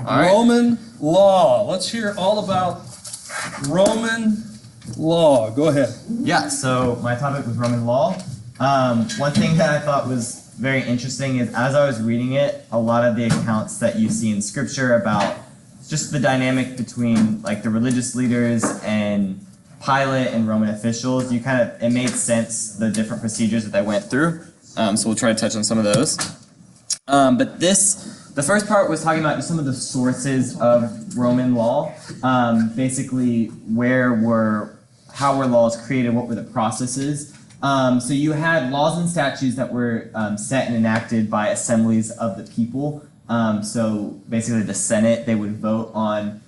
Roman law. Let's hear all about Roman law. Go ahead. Yeah, so my topic was Roman law. One thing that I thought was very interesting is as I was reading it, a lot of the accounts that you see in scripture about just the dynamic between like the religious leaders and Pilate and Roman officials, it made sense, the different procedures that they went through. So we'll try to touch on some of those. But the first part was talking about just some of the sources of Roman law. Basically, how were laws created, what were the processes. So you had laws and statutes that were set and enacted by assemblies of the people. So basically the Senate, they would vote on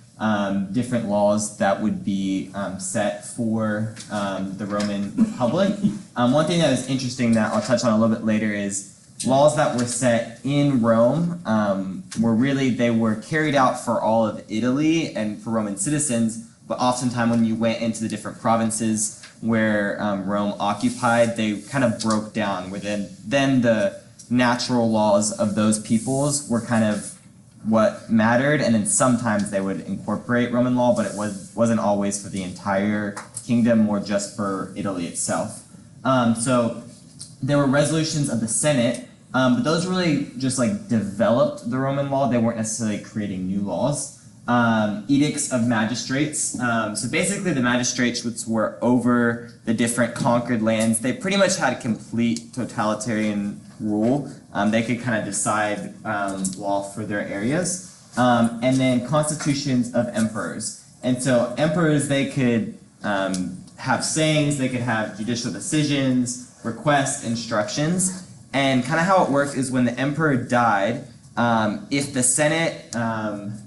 different laws that would be set for the Roman Republic. One thing that is interesting that I'll touch on a little bit later is laws that were set in Rome they were carried out for all of Italy and for Roman citizens, but oftentimes when you went into the different provinces where Rome occupied, they kind of broke down, where then the natural laws of those peoples were kind of what mattered, and then sometimes they would incorporate Roman law, but it wasn't always for the entire kingdom or just for Italy itself. So there were resolutions of the Senate, but those really just like developed the Roman law. They weren't necessarily creating new laws. Edicts of magistrates. So basically the magistrates which were over the different conquered lands, they pretty much had complete totalitarian rule. They could kind of decide law for their areas. And then constitutions of emperors. And so emperors, they could have sayings, they could have judicial decisions, requests, instructions. And kind of how it worked is when the emperor died, if the Senate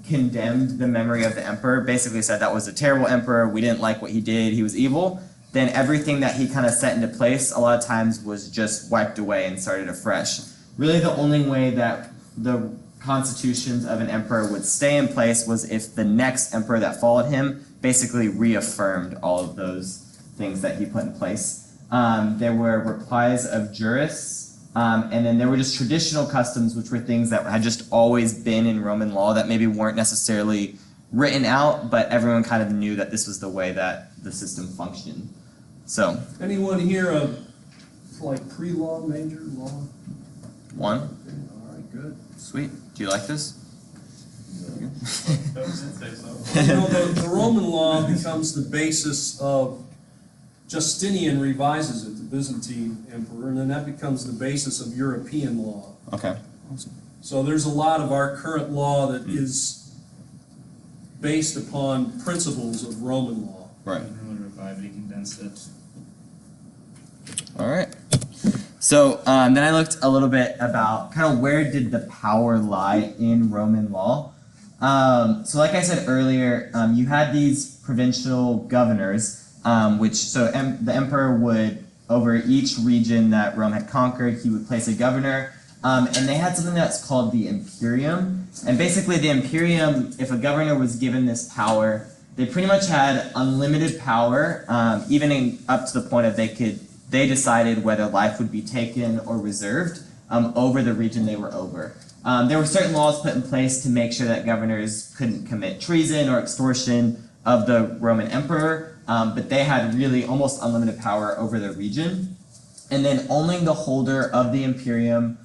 condemned the memory of the emperor, basically said that was a terrible emperor, we didn't like what he did, he was evil, then everything that he kind of set into place a lot of times was just wiped away and started afresh. Really the only way that the constitutions of an emperor would stay in place was if the next emperor that followed him basically reaffirmed all of those things that he put in place. There were replies of jurists, and then there were just traditional customs, which were things that had just always been in Roman law that maybe weren't necessarily written out, but everyone kind of knew that this was the way that the system functioned. So, anyone here a pre-law major law? One. Okay, all right, good. Sweet. Do you like this? The Roman law becomes the basis of Justinian revises it, the Byzantine emperor, and then that becomes the basis of European law. Okay. Awesome. So there's a lot of our current law that is based upon principles of Roman law. Right. Really revived it, condensed it. All right. So then I looked a little bit about kind of where did the power lie in Roman law. So like I said earlier, you had these provincial governors, the emperor would, over each region that Rome had conquered, he would place a governor, and they had something that's called the imperium. And basically the imperium, if a governor was given this power, they pretty much had unlimited power, even up to the point of they decided whether life would be taken or reserved over the region they were over. There were certain laws put in place to make sure that governors couldn't commit treason or extortion of the Roman emperor, but they had really almost unlimited power over the region. And then only the holder of the imperium,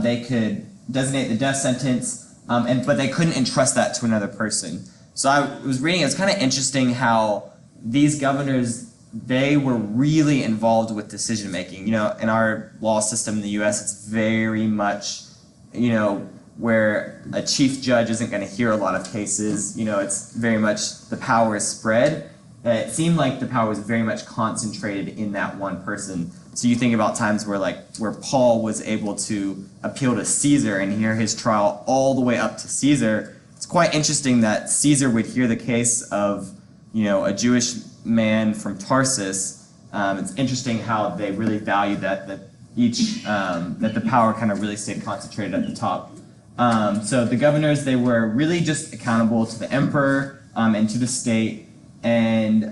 they could designate the death sentence, but they couldn't entrust that to another person. So I was reading, it's kind of interesting how these governors, they were really involved with decision making. You know, in our law system in the US, it's very much, where a chief judge isn't going to hear a lot of cases. It's very much the power is spread. It seemed like the power was very much concentrated in that one person. So you think about times where Paul was able to appeal to Caesar and hear his trial all the way up to Caesar. It's quite interesting that Caesar would hear the case of, a Jewish man from Tarsus. It's interesting how they really valued that the power kind of really stayed concentrated at the top. So the governors, they were really just accountable to the emperor and to the state. And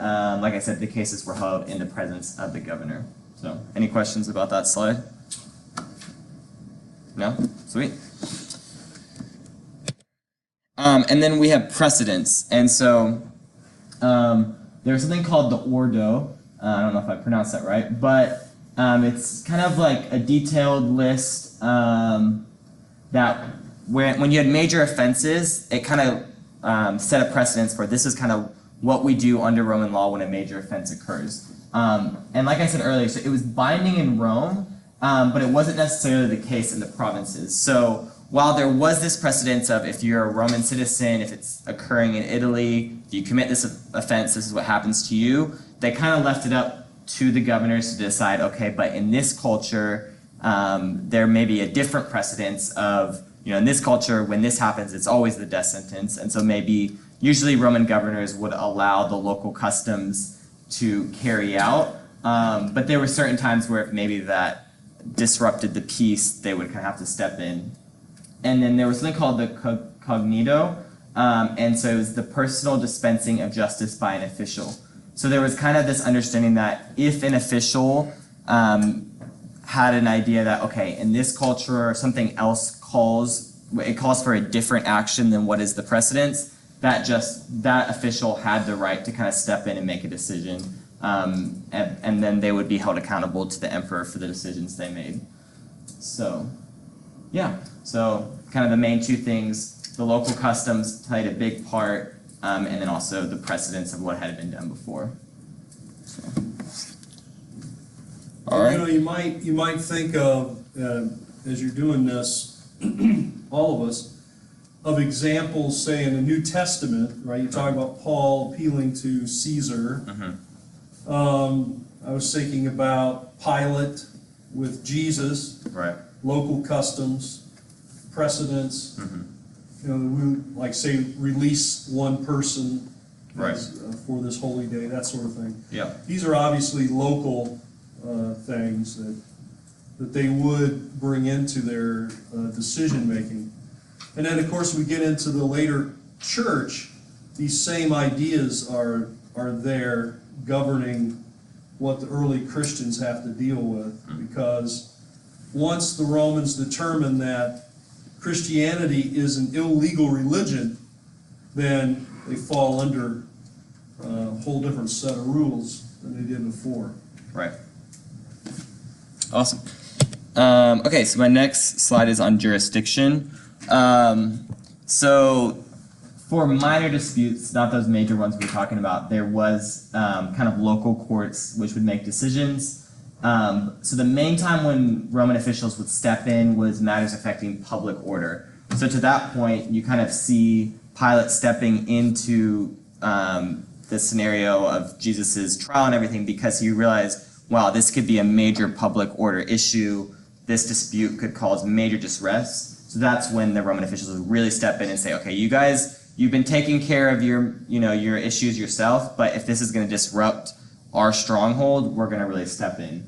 like I said, the cases were held in the presence of the governor. So any questions about that slide? No? Sweet. And then we have precedents. And so there's something called the Ordo. I don't know if I pronounced that right, but it's kind of like a detailed list that when you had major offenses, it kind of set a precedence for this is kind of what we do under Roman law when a major offense occurs. And like I said earlier, so it was binding in Rome, but it wasn't necessarily the case in the provinces. So while there was this precedence of if you're a Roman citizen, if it's occurring in Italy, if you commit this offense, this is what happens to you, they kind of left it up to the governors to decide, okay, but in this culture, there may be a different precedence of, in this culture, when this happens, it's always the death sentence. And so maybe usually Roman governors would allow the local customs to carry out. But there were certain times where if maybe that disrupted the peace, they would kind of have to step in. And then there was something called the cognito, and so it was the personal dispensing of justice by an official. So there was kind of this understanding that if an official had an idea that, okay, in this culture something else calls for a different action than what is the precedence, that official had the right to kind of step in and make a decision, and then they would be held accountable to the emperor for the decisions they made. So, yeah, so kind of the main two things, the local customs played a big part, and then also the precedence of what had been done before. So. All right. You might think of, as you're doing this, all of us, of examples, say in the New Testament, right? You talk about Paul appealing to Caesar. I was thinking about Pilate with Jesus, right? Local customs, precedents. We would, like, say, release one person right. For this holy day, that sort of thing. Yeah. These are obviously local things that they would bring into their decision making. And then, of course, we get into the later church. These same ideas are there governing what the early Christians have to deal with, because once the Romans determine that Christianity is an illegal religion, then they fall under a whole different set of rules than they did before. Right. Awesome. Okay, so my next slide is on jurisdiction. So for minor disputes, not those major ones we were talking about, there was kind of local courts which would make decisions. So the main time when Roman officials would step in was matters affecting public order. So to that point, you kind of see Pilate stepping into the scenario of Jesus's trial and everything, because he realized, wow, this could be a major public order issue. This dispute could cause major distress. So that's when the Roman officials would really step in and say, okay, you guys, you've been taking care of your issues yourself, but if this is going to disrupt our stronghold, we're going to really step in.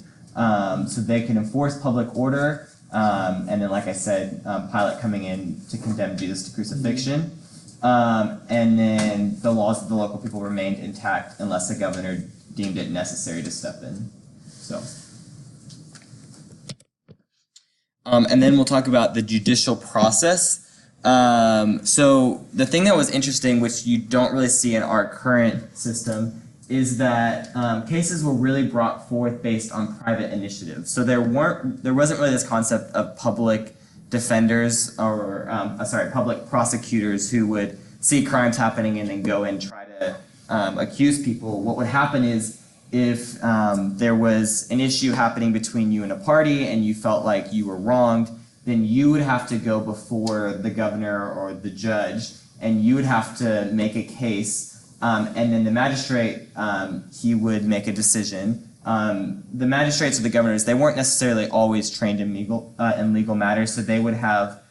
So they can enforce public order, and then, like I said, Pilate coming in to condemn Jesus to crucifixion. And then the laws of the local people remained intact unless the governor deemed it necessary to step in. So. And then we'll talk about the judicial process. So the thing that was interesting, which you don't really see in our current system, is that cases were really brought forth based on private initiative. So there wasn't really this concept of public defenders or public prosecutors who would see crimes happening and then go and try to accuse people. What would happen is, if there was an issue happening between you and a party and you felt like you were wronged, then you would have to go before the governor or the judge, and you would have to make a case, and then the magistrate, he would make a decision. The magistrates or the governors, they weren't necessarily always trained in legal matters, so they would have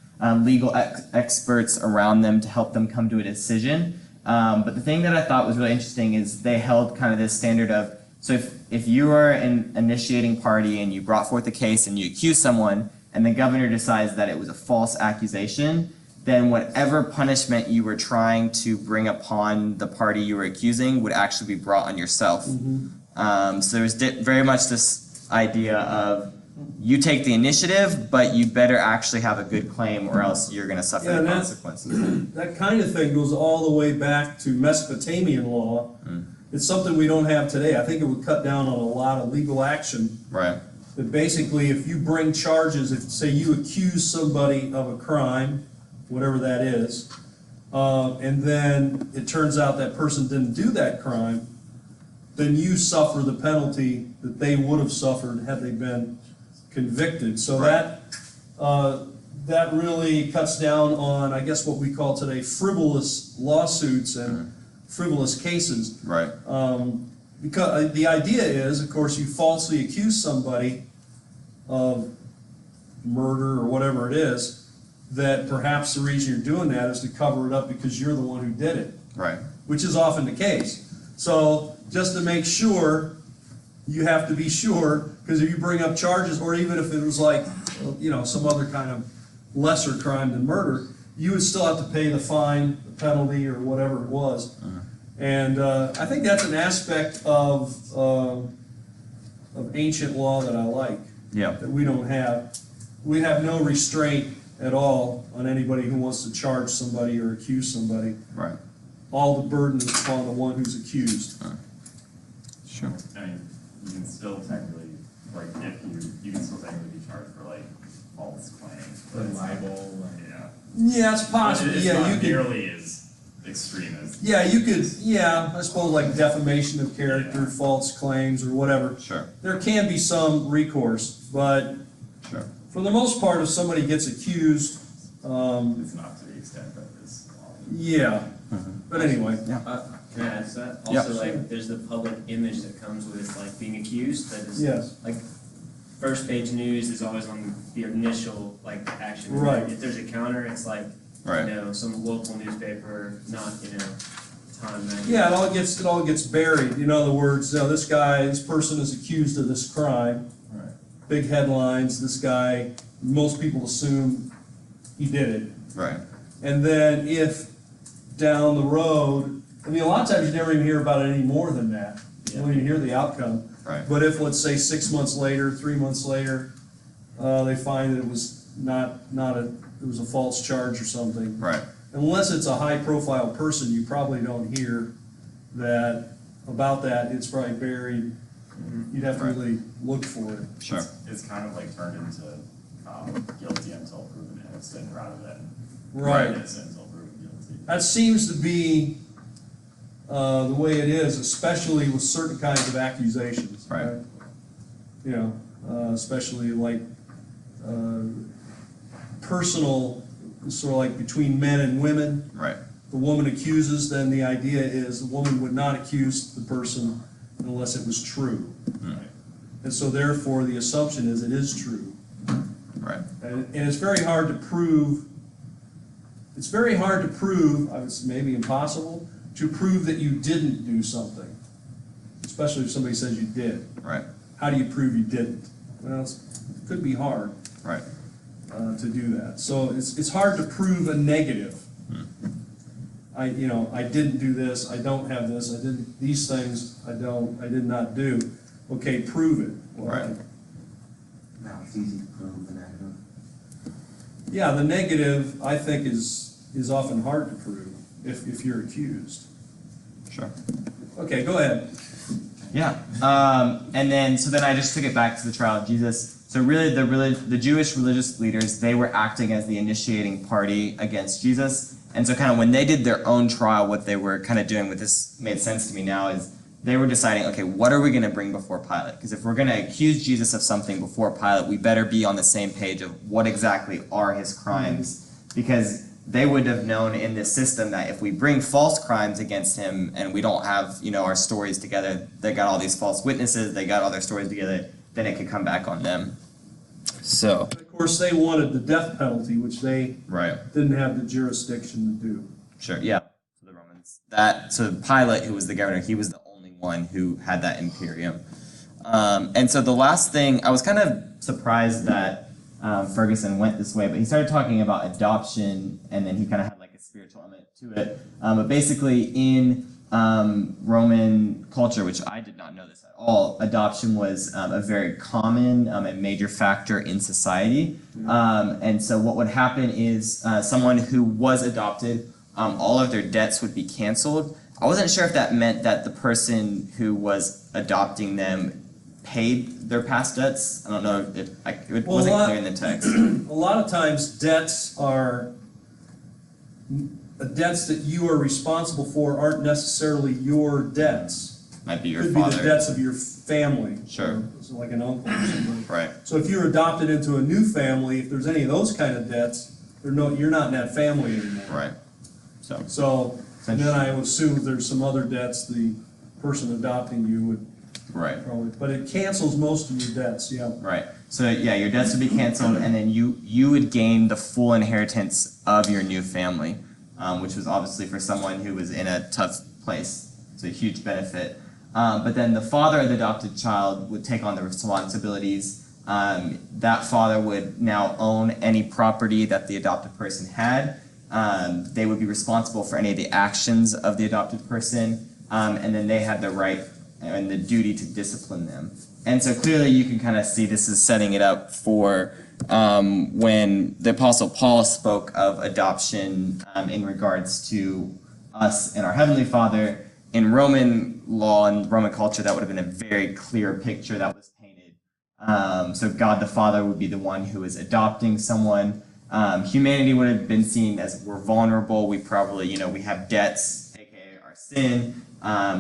legal experts around them to help them come to a decision. But the thing that I thought was really interesting is they held kind of this standard of, so if you are an initiating party and you brought forth a case and you accuse someone and the governor decides that it was a false accusation, then whatever punishment you were trying to bring upon the party you were accusing would actually be brought on yourself. So there was very much this idea of you take the initiative, but you better actually have a good claim or else you're going to suffer the consequences. That kind of thing goes all the way back to Mesopotamian law. It's something we don't have today. I think it would cut down on a lot of legal action. Right. That basically, if you bring charges, if say you accuse somebody of a crime, whatever that is, and then it turns out that person didn't do that crime, then you suffer the penalty that they would have suffered had they been convicted. So that really cuts down on, I guess, what we call today frivolous lawsuits and frivolous cases. Right. Because the idea is, of course, you falsely accuse somebody of murder or whatever it is, that perhaps the reason you're doing that is to cover it up because you're the one who did it. Right. Which is often the case. So just to make sure, you have to be sure, because if you bring up charges, or even if it was like, some other kind of lesser crime than murder, you would still have to pay the fine, the penalty, or whatever it was. And I think that's an aspect of ancient law that I like. Yeah. That we don't have. We have no restraint at all on anybody who wants to charge somebody or accuse somebody. Right. All the burden is upon the one who's accused. Sure. I mean, you can still technically, like, if you can still technically be charged for, like, false claims. Or libel. Yeah. Yeah, it's possible. It's Yeah, not you could. nearly as extreme as. Yeah, you could. Yeah, I suppose like defamation of character, false claims, or whatever. Sure. There can be some recourse, but Sure. for the most part, if somebody gets accused, It's not to the extent that this law. yeah. But anyway. Yeah. Can I add to that? Yeah. Also, like, there's the public image that comes with, like, being accused, that is, Yes. like, first page news is always on the initial, like, action. Right. If there's a counter, it's like, Right. some local newspaper, not, Time magazine. Yeah, it all gets buried. In other words, this person is accused of this crime. Right. Big headlines. This guy. Most people assume he did it. Right. And then if down the road, a lot of times you never even hear about it any more than that. You don't even hear the outcome. Right. But if, let's say, 6 months later, 3 months later, they find that it was it was a false charge or something. Right. Unless it's a high-profile person, you probably don't hear about that. It's probably buried. You'd have to Right. really look for it. Sure. It's kind of like turned into guilty until proven innocent rather than Right. innocent until proven guilty. That seems to be the way it is, especially with certain kinds of accusations. Right. Especially like personal, sort of like between men and women. Right. The woman accuses, then the idea is the woman would not accuse the person unless it was true. Right. And so therefore the assumption is it is true. Right. And it's very hard to prove, it's maybe impossible, to prove that you didn't do something. Especially if somebody says you did. Right. How do you prove you didn't? Well, it could be hard Right. to do that. So it's hard to prove a negative. I didn't do this, I don't have this, these things I did not do. Okay, prove it. Well, Right. Now it's easy to prove the negative. Yeah, the negative, I think, is often hard to prove if you're accused. Sure. Okay, go ahead. Yeah. And then I just took it back to the trial of Jesus. So really, the Jewish religious leaders, they were acting as the initiating party against Jesus. And so kind of when they did their own trial, what they were kind of doing, what this made sense to me now, is they were deciding, okay, what are we going to bring before Pilate? Because if we're going to accuse Jesus of something before Pilate, we better be on the same page of what exactly are his crimes. Because they would have known in this system that if we bring false crimes against him and we don't have, our stories together, they got all these false witnesses, they got all their stories together, then it could come back on them. So. Of course, they wanted the death penalty, which they Right. didn't have the jurisdiction to do. Sure, yeah. So the Romans. So Pilate, who was the governor, he was the only one who had that imperium. And so the last thing, I was kind of surprised that Ferguson went this way, but he started talking about adoption, and then he kind of had like a spiritual element to it. But basically in Roman culture, which I did not know this at all, adoption was a very common and major factor in society. And so what would happen is someone who was adopted, all of their debts would be canceled. I wasn't sure if that meant that the person who was adopting them paid their past debts. I don't know if it wasn't clear in the text. A lot of times debts are debts that you are responsible for aren't necessarily your debts. Might be your Could father. be the debts of your family. Sure. So like an uncle or somebody. Right. So if you're adopted into a new family, if there's any of those kind of debts, you're not in that family anymore. Right. So. So, and then I would assume there's some other debts the person adopting you would Right. probably, but it cancels most of your debts, yeah. Right. So yeah, your debts would be canceled, and then you would gain the full inheritance of your new family, which was obviously for someone who was in a tough place. It's a huge benefit. But then the father of the adopted child would take on the responsibilities. That father would now own any property that the adopted person had. They would be responsible for any of the actions of the adopted person, and then they had the right and the duty to discipline them. And so clearly you can kind of see this is setting it up for when the Apostle Paul spoke of adoption in regards to us and our Heavenly Father. In Roman law and Roman culture, that would have been a very clear picture that was painted. So God the Father would be the one who is adopting someone. Humanity would have been seen as we're vulnerable. We probably, we have debts, aka our sin.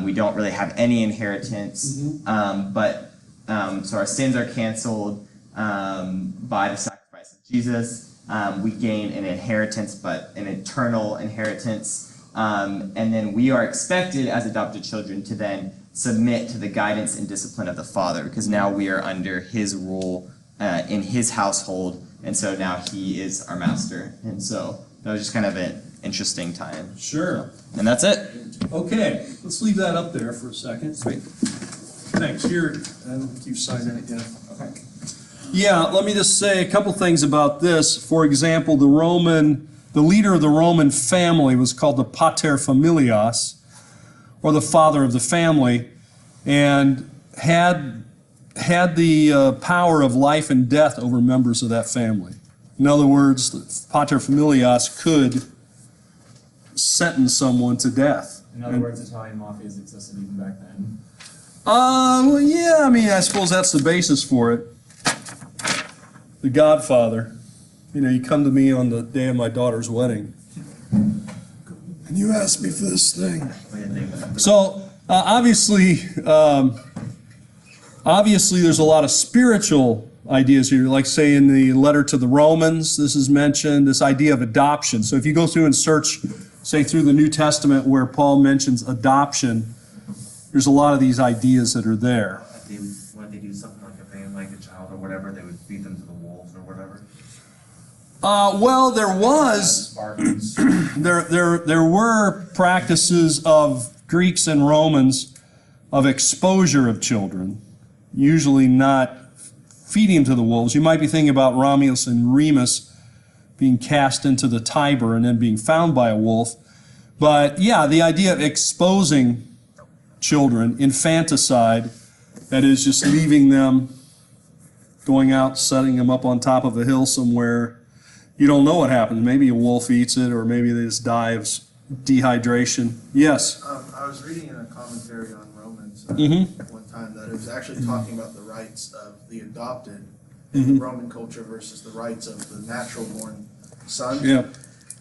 We don't really have any inheritance. So our sins are canceled by the sacrifice of Jesus. We gain an inheritance, but an eternal inheritance. And then we are expected as adopted children to then submit to the guidance and discipline of the Father, because now we are under His rule in His household, and so now He is our master. And so that was just kind of an interesting time. Sure. And that's it. Okay, let's leave that up there for a second. Sweet. Thanks. Here, I don't think you've signed it yet. Okay. Yeah, let me just say a couple things about this. For example, the leader of the Roman family was called the pater familias, or the father of the family, and had the power of life and death over members of that family. In other words, the pater familias could sentence someone to death. In other words, Italian mafias existed even back then. Well, yeah, I mean, I suppose that's the basis for it. The Godfather. You come to me on the day of my daughter's wedding, and you asked me for this thing. So, obviously, there's a lot of spiritual ideas here, like say in the letter to the Romans, this is mentioned, this idea of adoption. So if you go through and search, say through the New Testament where Paul mentions adoption, there's a lot of these ideas that are there. When they do something like like a child or whatever, they would feed them to the wolves or whatever. Well, there was, there were practices of Greeks and Romans of exposure of children, usually not feeding them to the wolves. You might be thinking about Romulus and Remus being cast into the Tiber and then being found by a wolf. But yeah, the idea of exposing children, infanticide, that is just leaving them, going out, setting them up on top of a hill somewhere. You don't know what happens. Maybe a wolf eats it, or maybe they just die of dehydration. Yes? I was reading in a commentary on Romans Mm-hmm. one time that it was actually talking about the rights of the adopted in the Roman culture versus the rights of the natural born son. Yeah.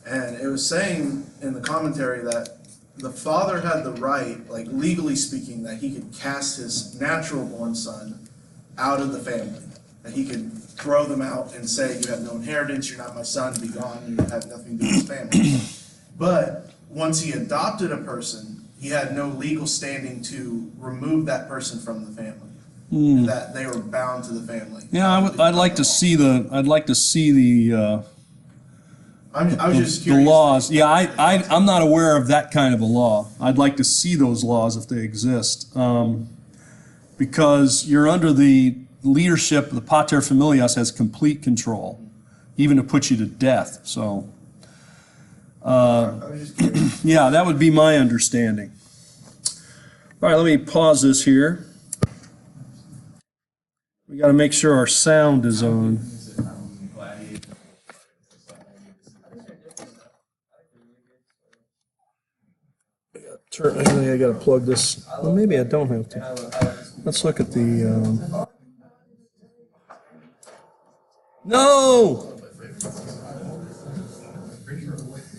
And it was saying in the commentary that the father had the right, like legally speaking, that he could cast his natural born son out of the family. That he could throw them out and say, you have no inheritance, you're not my son, be gone, you have nothing to do with this family. But once he adopted a person, he had no legal standing to remove that person from the family. And that they were bound to the family. Yeah, I'd like to see the. I was just curious. The laws. Yeah, I'm not aware of that kind of a law. I'd like to see those laws if they exist, because you're under the leadership. The pater familias has complete control, even to put you to death. So, I was just curious. yeah, that would be my understanding. All right, let me pause this here. We got to make sure our sound is on. I think I got to plug this. Well, maybe I don't have to. Let's look at the. No!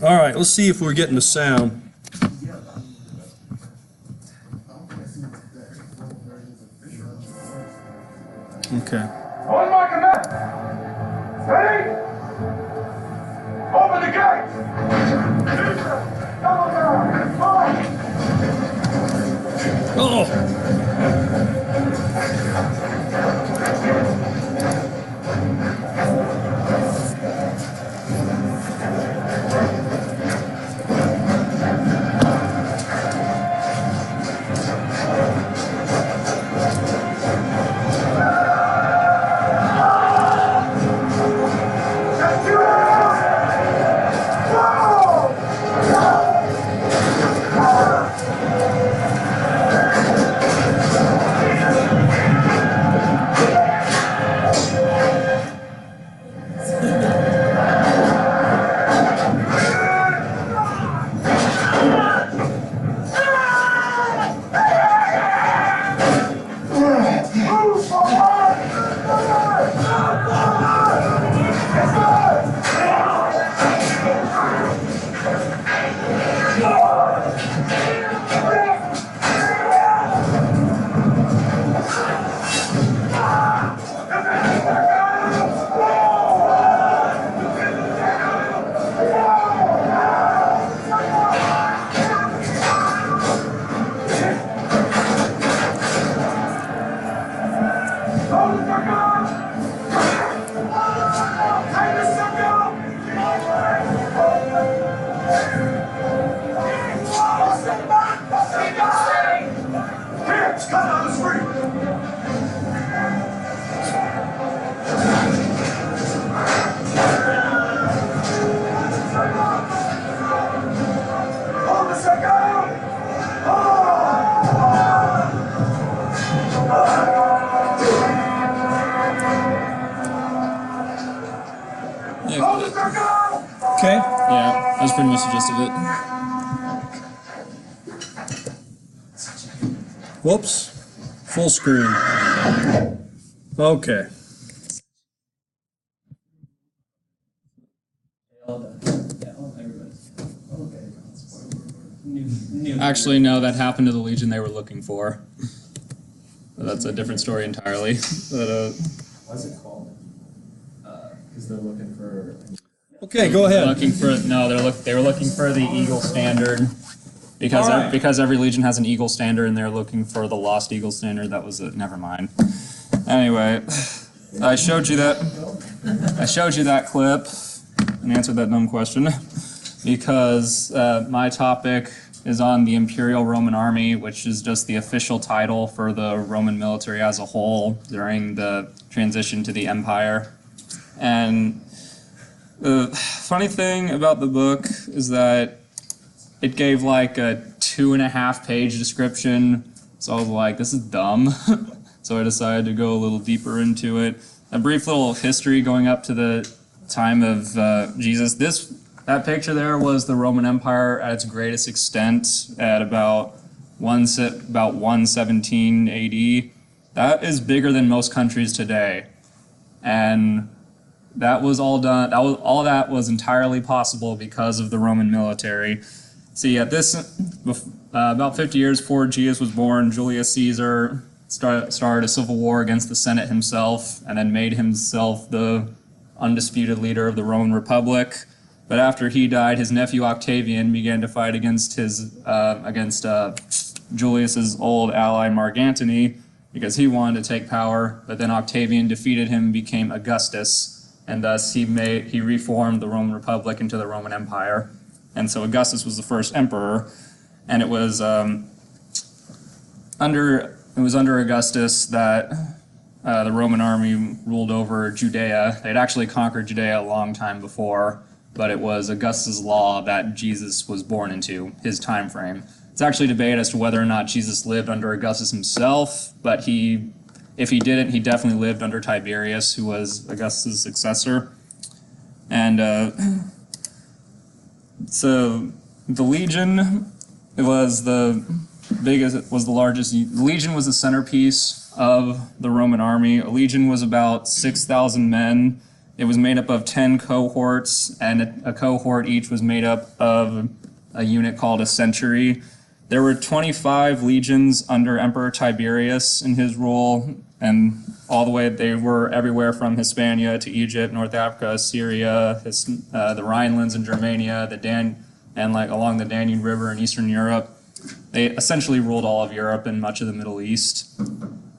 All right, let's see if we're getting the sound. Okay. On my command. Ready? Open the gates. Double down. Oh! Okay. Yeah, that was pretty much the gist of it. Whoops. Full screen. Okay. Actually, no, that happened to the Legion they were looking for. But that's a different story entirely. But, What's it called? Because they're looking for. Okay, go ahead. they were looking for the Eagle Standard because every Legion has an Eagle Standard, and they're looking for the Lost Eagle Standard. That was it. Never mind. Anyway, I showed you that clip and answered that dumb question because my topic is on the Imperial Roman Army, which is just the official title for the Roman military as a whole during the transition to the Empire. And the funny thing about the book is that it gave like a 2.5-page description, so I was like, this is dumb. So I decided to go a little deeper into it. A brief little history going up to the time of Jesus. That picture there was the Roman Empire at its greatest extent at about 117 AD. That is bigger than most countries today. And that was all done. All that was entirely possible because of the Roman military. See, at this, about 50 years before Jesus was born, Julius Caesar started a civil war against the Senate himself, and then made himself the undisputed leader of the Roman Republic. But after he died, his nephew Octavian began to fight against Julius's old ally Mark Antony because he wanted to take power. But then Octavian defeated him and became Augustus. And thus he reformed the Roman Republic into the Roman Empire. And so Augustus was the first emperor, and it was under Augustus that the Roman army ruled over Judea. They'd actually conquered Judea a long time before, but it was Augustus' law that Jesus was born into, his time frame. it's actually debated as to whether or not Jesus lived under Augustus himself, but if he didn't, he definitely lived under Tiberius, who was Augustus' successor. And so the legion was the largest. The legion was the centerpiece of the Roman army. A legion was about 6,000 men. It was made up of 10 cohorts, and a cohort each was made up of a unit called a century. There were 25 legions under Emperor Tiberius in his rule, and all the way they were everywhere from Hispania to Egypt, North Africa, Syria, the Rhinelands in Germania, and like along the Danube River in Eastern Europe. They essentially ruled all of Europe and much of the Middle East.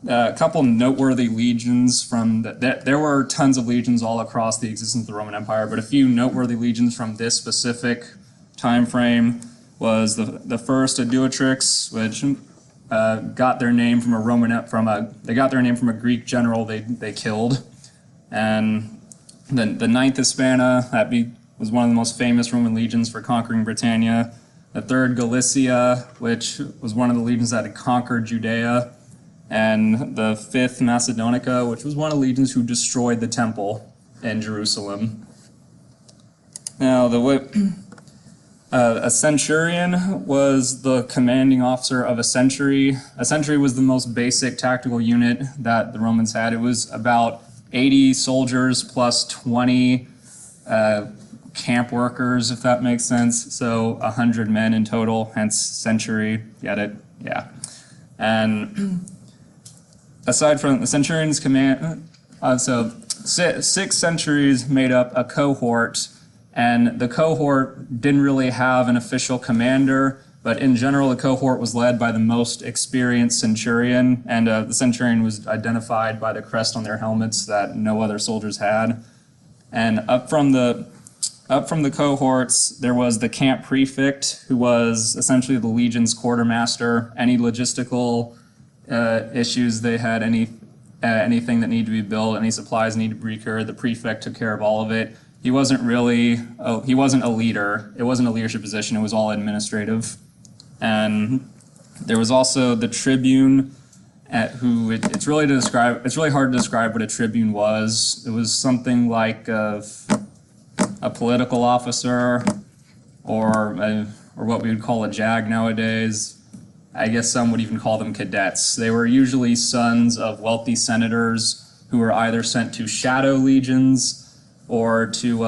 A couple noteworthy legions there were tons of legions all across the existence of the Roman Empire, but a few noteworthy legions from this specific time frame was the first Aduatrix, which got their name from a Greek general they killed, and the ninth Hispana was one of the most famous Roman legions for conquering Britannia. The third Galicia, which was one of the legions that had conquered Judea, and the fifth Macedonica, which was one of the legions who destroyed the temple in Jerusalem. Now, a centurion was the commanding officer of a century. A century was the most basic tactical unit that the Romans had. It was about 80 soldiers plus 20 camp workers, if that makes sense. So 100 men in total, hence century. Get it? Yeah. And aside from the centurion's command, so 6 centuries made up a cohort, and the cohort didn't really have an official commander, but in general the cohort was led by the most experienced centurion, and the centurion was identified by the crest on their helmets that no other soldiers had. And up from the cohorts, there was the camp prefect, who was essentially the legion's quartermaster. Any logistical issues they had, anything that needed to be built, any supplies needed to be procured, the prefect took care of all of it. He wasn't a leader. It wasn't a leadership position. It was all administrative. And there was also the tribune, it's really hard to describe what a tribune was. It was something like a political officer, or what we would call a JAG nowadays. I guess some would even call them cadets. They were usually sons of wealthy senators who were either sent to shadow legions or to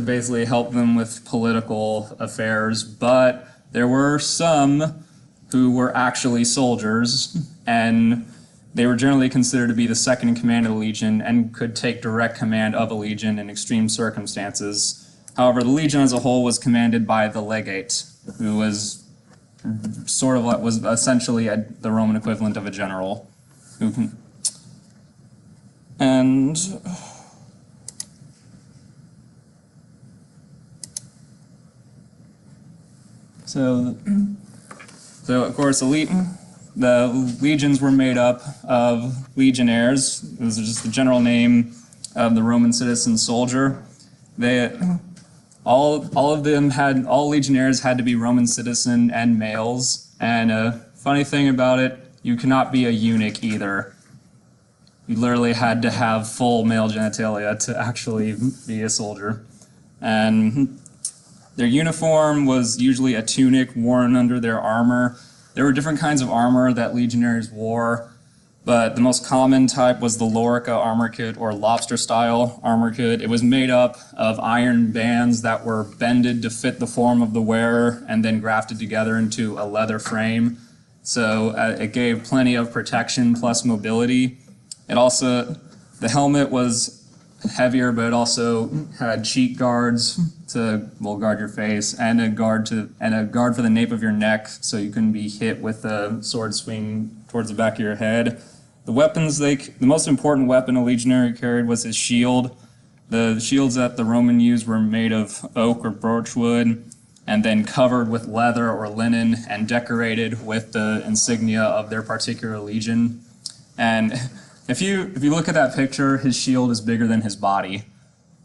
basically help them with political affairs. But there were some who were actually soldiers, and they were generally considered to be the second in command of the legion and could take direct command of a legion in extreme circumstances. However, the legion as a whole was commanded by the legate, who was sort of what was essentially the Roman equivalent of a general. And so of course the legions were made up of legionnaires. It was just the general name of the Roman citizen soldier. All legionnaires had to be Roman citizen and males. And a funny thing about it, you cannot be a eunuch either. You literally had to have full male genitalia to actually be a soldier. And their uniform was usually a tunic worn under their armor. There were different kinds of armor that legionaries wore, but the most common type was the lorica armor kit, or lobster-style armor kit. It was made up of iron bands that were bended to fit the form of the wearer and then grafted together into a leather frame. So it gave plenty of protection plus mobility. The helmet was heavier, but it also had cheek guards to guard your face, and a guard for the nape of your neck, so you couldn't be hit with a sword swing towards the back of your head. The weapons the most important weapon a legionary carried was his shield. The shields that the Roman used were made of oak or birchwood, and then covered with leather or linen and decorated with the insignia of their particular legion. And if you look at that picture, his shield is bigger than his body.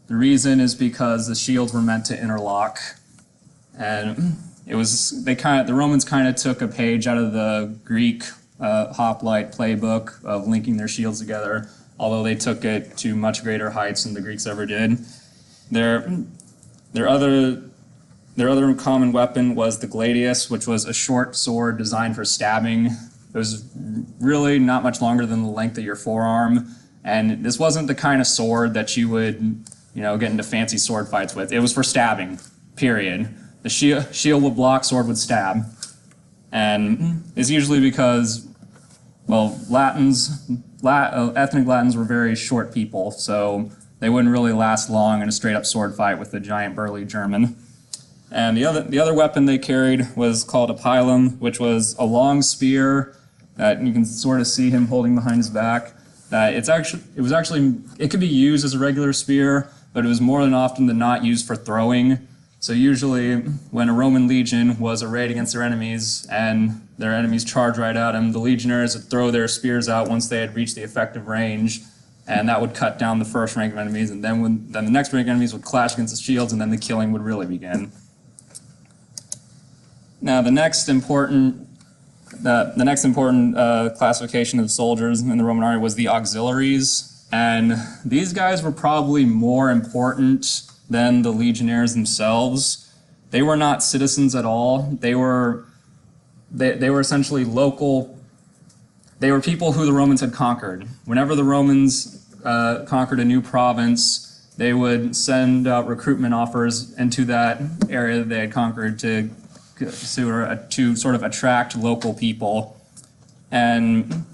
The reason is because the shields were meant to interlock. And the Romans kind of took a page out of the Greek hoplite playbook of linking their shields together, although they took it to much greater heights than the Greeks ever did. Their other common weapon was the gladius, which was a short sword designed for stabbing. It was really not much longer than the length of your forearm, and this wasn't the kind of sword that you would, get into fancy sword fights with. It was for stabbing, period. The shield would block, sword would stab. And it's usually because, ethnic Latins were very short people, so they wouldn't really last long in a straight-up sword fight with a giant burly German. And the other weapon they carried was called a pilum, which was a long spear that you can sort of see him holding behind his back. It could be used as a regular spear, but it was more than often than not used for throwing. So usually when a Roman legion was arrayed against their enemies and their enemies charged right at them, the legionnaires would throw their spears out once they had reached the effective range, and that would cut down the first rank of enemies, and then the next rank of enemies would clash against the shields, and then the killing would really begin. Now the next important classification of soldiers in the Roman army was the auxiliaries, and these guys were probably more important than the legionnaires themselves. They were not citizens at all. They were essentially local. They were people who the Romans had conquered. Whenever the Romans conquered a new province, they would send out recruitment offers into that area that they had conquered to sort of attract local people. And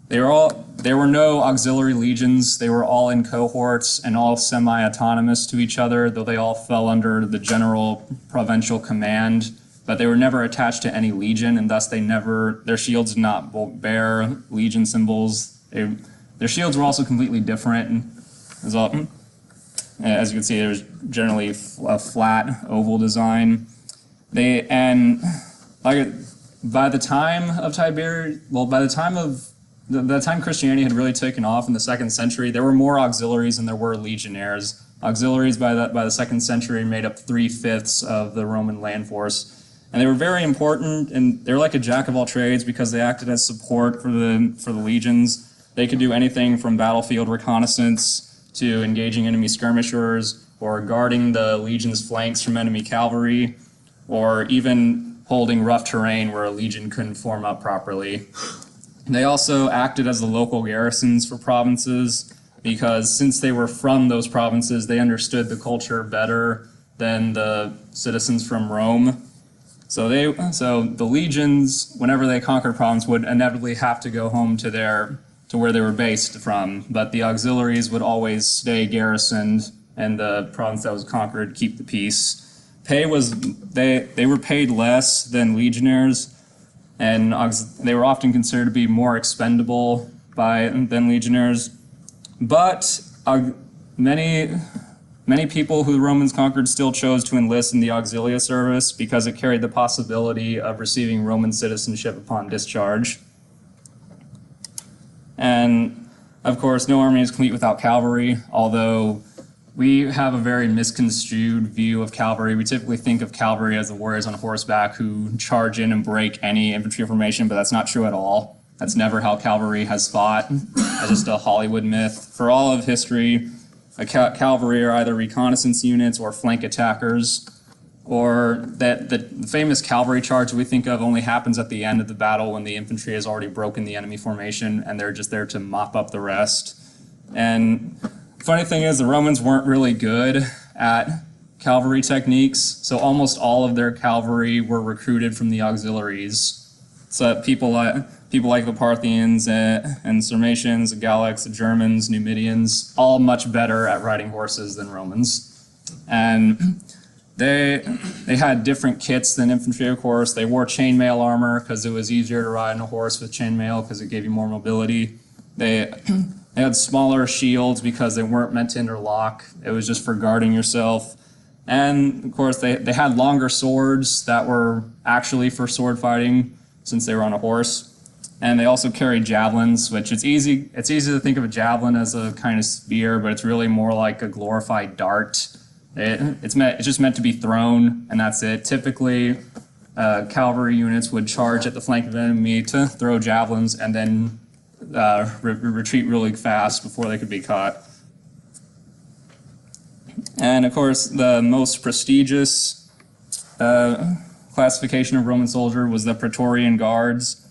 there were no auxiliary legions. They were all in cohorts and all semi-autonomous to each other, though they all fell under the general provincial command. But they were never attached to any legion, and thus their shields did not bear legion symbols. Their shields were also completely different. As you can see, there was generally a flat oval design. By the time Christianity had really taken off in the 2nd century, there were more auxiliaries than there were legionnaires. Auxiliaries by the 2nd century made up 3/5 of the Roman land force. And they were very important, and they were like a jack of all trades because they acted as support for the legions. They could do anything from battlefield reconnaissance to engaging enemy skirmishers, or guarding the legion's flanks from enemy cavalry, or even holding rough terrain where a legion couldn't form up properly. They also acted as the local garrisons for provinces, because since they were from those provinces, they understood the culture better than the citizens from Rome. So the legions, whenever they conquered a province, would inevitably have to go home to where they were based from, but the auxiliaries would always stay garrisoned, and the province that was conquered keep the peace. They were paid less than legionnaires, and they were often considered to be more expendable than legionnaires. But many people who the Romans conquered still chose to enlist in the auxilia service because it carried the possibility of receiving Roman citizenship upon discharge. And of course, no army is complete without cavalry, although we have a very misconstrued view of cavalry. We typically think of cavalry as the warriors on horseback who charge in and break any infantry formation, but that's not true at all. That's never how cavalry has fought. That's just a Hollywood myth. For all of history, cavalry are either reconnaissance units or flank attackers, or that the famous cavalry charge we think of only happens at the end of the battle when the infantry has already broken the enemy formation and they're just there to mop up the rest. And the funny thing is, the Romans weren't really good at cavalry techniques, so almost all of their cavalry were recruited from the auxiliaries. So people like the Parthians and Sarmatians, the Gallics, the Germans, Numidians, all much better at riding horses than Romans. And they had different kits than infantry, of course. They wore chainmail armor because it was easier to ride on a horse with chainmail because it gave you more mobility. They had smaller shields because they weren't meant to interlock. It was just for guarding yourself. And of course, they had longer swords that were actually for sword fighting since they were on a horse. And they also carried javelins, which it's easy to think of a javelin as a kind of spear, but it's really more like a glorified dart. It's just meant to be thrown, and that's it. Typically, cavalry units would charge at the flank of the enemy to throw javelins and then retreat really fast before they could be caught. And of course, the most prestigious classification of Roman soldier was the Praetorian Guards.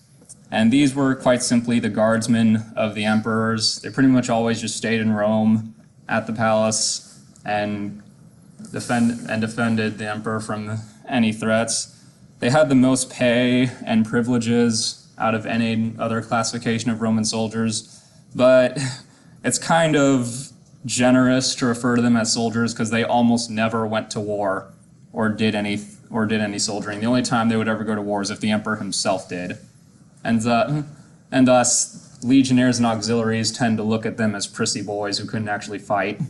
And these were quite simply the guardsmen of the emperors. They pretty much always just stayed in Rome at the palace and defended the emperor from any threats. They had the most pay and privileges out of any other classification of Roman soldiers, but it's kind of generous to refer to them as soldiers because they almost never went to war or did any soldiering. The only time they would ever go to war is if the emperor himself did. And thus, legionnaires and auxiliaries tend to look at them as prissy boys who couldn't actually fight.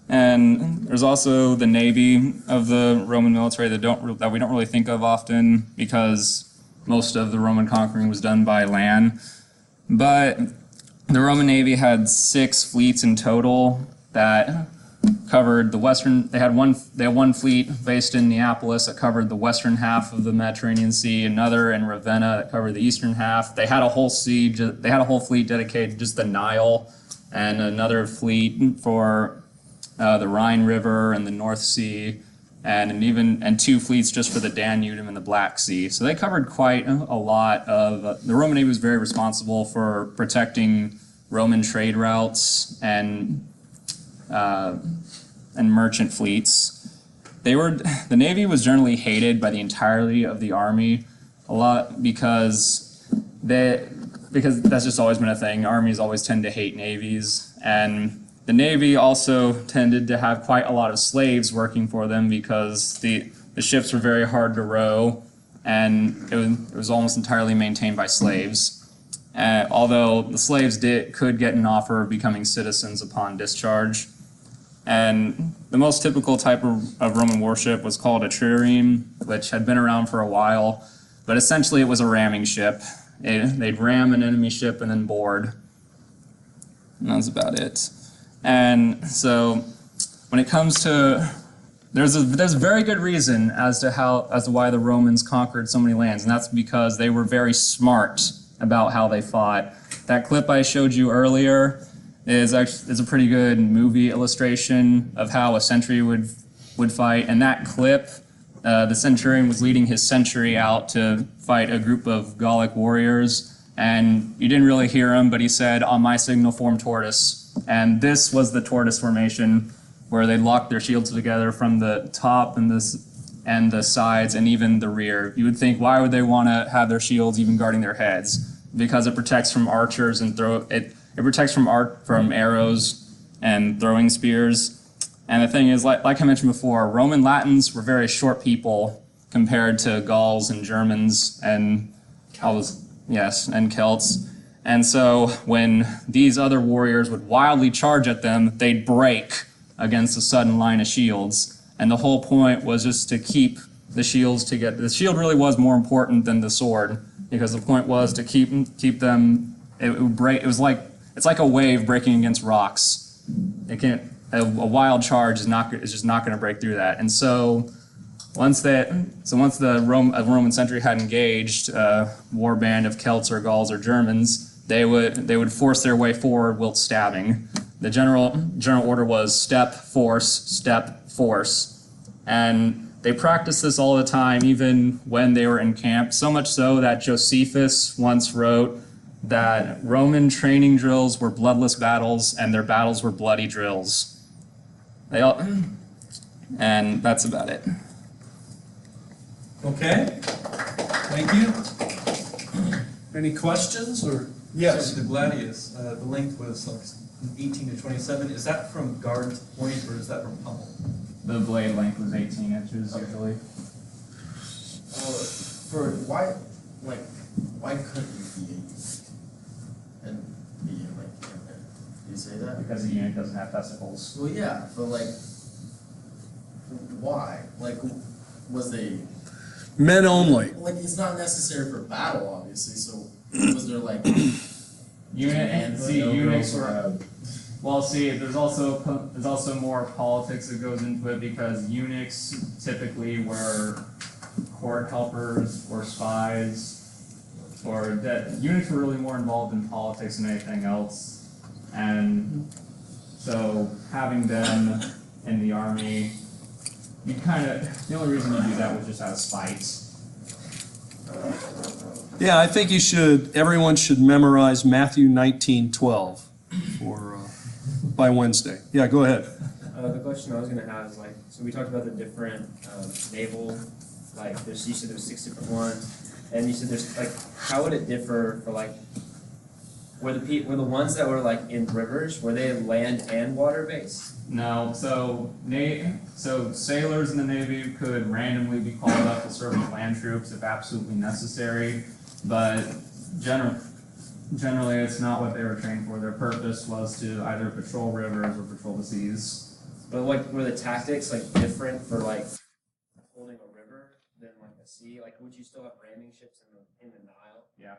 And there's also the navy of the Roman military that we don't really think of often because most of the Roman conquering was done by land. But the Roman navy had 6 fleets in total that covered the western. They had one fleet based in Neapolis that covered the western half of the Mediterranean Sea, another in Ravenna that covered the eastern half. They had a whole fleet dedicated to just the Nile, and another fleet for the Rhine River and the North Sea, and 2 fleets just for the Danube and the Black Sea. So they covered quite a lot of. The Roman navy was very responsible for protecting Roman trade routes and merchant fleets. The navy was generally hated by the entirety of the army, a lot because that's just always been a thing. Armies always tend to hate navies, and the navy also tended to have quite a lot of slaves working for them because the ships were very hard to row, and it was almost entirely maintained by slaves. Although the slaves could get an offer of becoming citizens upon discharge. And the most typical type of Roman warship was called a trireme, which had been around for a while, but essentially it was a ramming ship. They'd ram an enemy ship and then board. And that's about it. And so when it comes to, there's a very good reason as to why the Romans conquered so many lands, and that's because they were very smart about how they fought. That clip I showed you earlier is a pretty good movie illustration of how a century would fight. And that clip, the centurion was leading his century out to fight a group of Gallic warriors, and you didn't really hear him, but he said, "On my signal, form tortoise." And this was the tortoise formation, where they locked their shields together from the top and the sides and even the rear. You would think, why would they want to have their shields even guarding their heads? Because it protects from archers and it protects from arrows and throwing spears. And the thing is, like I mentioned before, Roman Latins were very short people compared to Gauls and Germans and Celts. And so when these other warriors would wildly charge at them, they'd break against a sudden line of shields. And the whole point was just to keep the shields together. The shield really was more important than the sword, because the point was to keep them. It would break. It's like a wave breaking against rocks. It can't. A wild charge is just not going to break through that. And so once the Roman century had engaged a war band of Celts or Gauls or Germans, they would force their way forward while stabbing. The general order was step, force, and they practiced this all the time, even when they were in camp. So much so that Josephus once wrote that Roman training drills were bloodless battles, and their battles were bloody drills. And that's about it. Okay, thank you. Any questions or? Yes. The gladius, the length was like 18 to 27. Is that from guard point or is that from pummel? The blade length was 18 inches usually. Why couldn't you be and be like, do you say that? Because the unit doesn't have testicles. Well, yeah, but like, why? Like, was they Men only. like? It's not necessary for battle, obviously. So was there like units were Well, see, there's also more politics that goes into it because eunuchs typically were court helpers or spies, or that eunuchs were really more involved in politics than anything else, and so having them in the army, you the only reason you do that was just out of spite. Yeah, I think everyone should memorize Matthew 19:12 by Wednesday. Yeah, go ahead. The question I was going to have is like, so we talked about the different naval, like you said there's 6 different ones, and you said there's like, how would it differ for like, were the ones that were like in rivers, were they land and water based? No, so sailors in the Navy could randomly be called up to serve as land troops if absolutely necessary, but generally it's not what they were trained for. Their purpose was to either patrol rivers or patrol the seas. But like, were the tactics like different for like holding a river than like a sea? Like, would you still have ramming ships in the Nile? Yeah.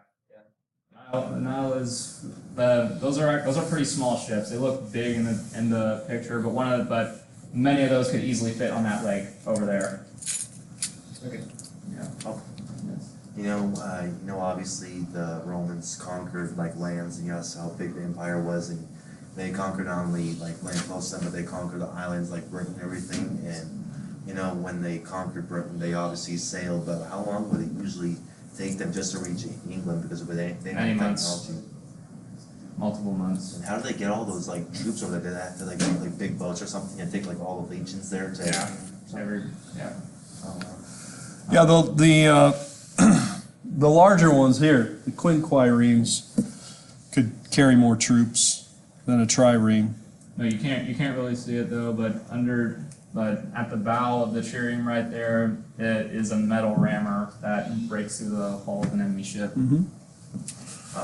The Nile is those are pretty small ships. They look big in the picture, but many of those could easily fit on that lake over there. Okay. Yeah. Oh. You know, obviously the Romans conquered like lands, and you know how big the empire was, and they conquered not only like land close to them, but they conquered the islands like Britain and everything. And you know, when they conquered Britain, they obviously sailed, but how long would it usually take them just to reach England because of they Many had months. technology? Multiple months. And how do they get all those like troops over there? Do they have to like get like big boats or something and take like all the legions there to? Yeah. Oh, wow. Yeah, the larger ones here, the quinquiremes, could carry more troops than a trireme. No, you can't really see it though, but at the bow of the trireme right there, it is a metal rammer that breaks through the hull of an enemy ship.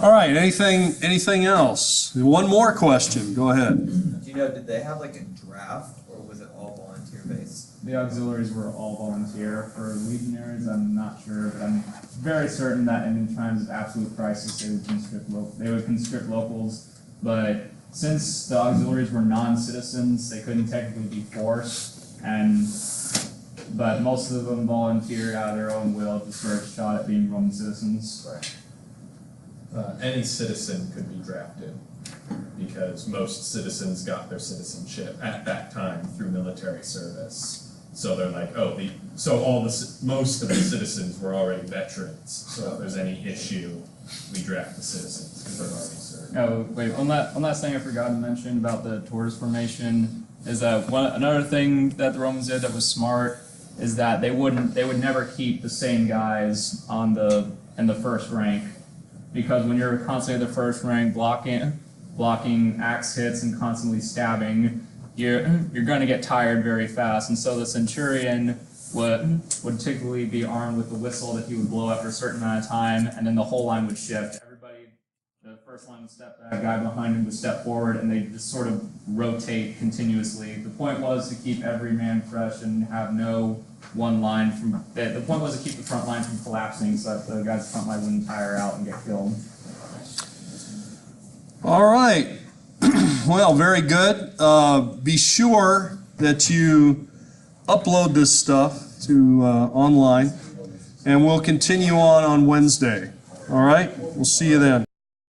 All right, anything else? One more question, go ahead. Do you know, did they have like a draft, or was it all volunteer based? The auxiliaries were all volunteer. For legionaries, I'm not sure, but I'm very certain that in times of absolute crisis, they would conscript locals. But since the auxiliaries were non-citizens, they couldn't technically be forced, but most of them volunteered out of their own will to sort of shot at being Roman citizens. Right. Any citizen could be drafted because most citizens got their citizenship at that time through military service. So they're like, most of the citizens were already veterans. So if there's any issue, we draft the citizens because they're already served. Oh wait, one last thing I forgot to mention about the tortoise formation is that another thing that the Romans did that was smart is that they would never keep the same guys in the first rank, because when you're constantly in the first rank blocking axe hits and constantly stabbing, you're going to get tired very fast. And so the centurion would typically be armed with a whistle that he would blow after a certain amount of time, and then the whole line would shift. The first line would step back, guy behind him would step forward, and they just sort of rotate continuously. The point was to keep every man fresh and have no one line the point was to keep the front line from collapsing so that the guy's front line wouldn't tire out and get killed. All right. Well, very good. Be sure that you upload this stuff to online, and we'll continue on Wednesday. All right? We'll see you then.